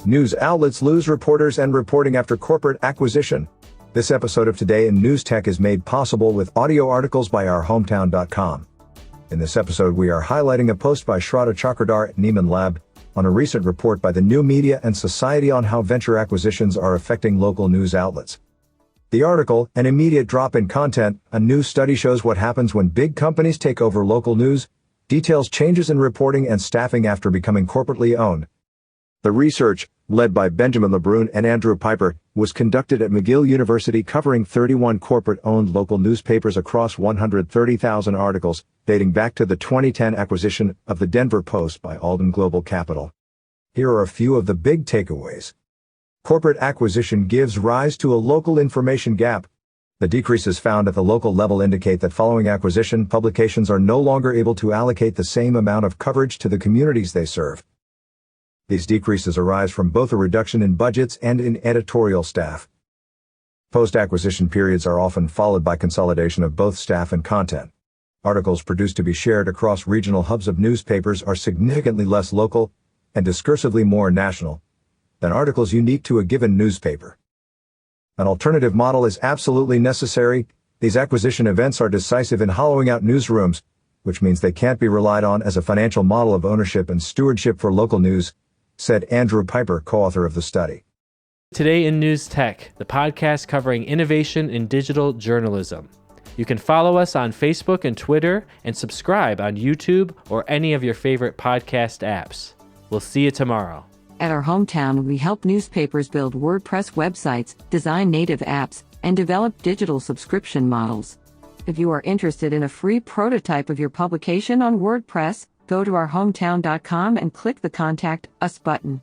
News outlets lose reporters and reporting after corporate acquisition. This episode of Today in News Tech is made possible with audio articles by ourhometown.com. In this episode, we are highlighting a post by Shraddha Chakradhar at Nieman Lab on a recent report by the New Media and Society on how venture acquisitions are affecting local news outlets. The article, An Immediate Drop in Content, a new study shows what happens when big companies take over local news, details changes in reporting and staffing after becoming corporately owned. The research, led by Benjamin LeBrun and Andrew Piper, was conducted at McGill University covering 31 corporate-owned local newspapers across 130,000 articles, dating back to the 2010 acquisition of the Denver Post by Alden Global Capital. Here are a few of the big takeaways. Corporate acquisition gives rise to a local information gap. The decreases found at the local level indicate that following acquisition, publications are no longer able to allocate the same amount of coverage to the communities they serve. These decreases arise from both a reduction in budgets and in editorial staff. Post-acquisition periods are often followed by consolidation of both staff and content. Articles produced to be shared across regional hubs of newspapers are significantly less local and discursively more national than articles unique to a given newspaper. An alternative model is absolutely necessary. These acquisition events are decisive in hollowing out newsrooms, which means they can't be relied on as a financial model of ownership and stewardship for local news, said Andrew Piper, co-author of the study. Today in News Tech, the podcast covering innovation in digital journalism. You can follow us on Facebook and Twitter and subscribe on YouTube or any of your favorite podcast apps. We'll see you tomorrow. At our hometown, we help newspapers build WordPress websites, design native apps, and develop digital subscription models. If you are interested in a free prototype of your publication on WordPress, go to ourhometown.com and click the Contact Us button.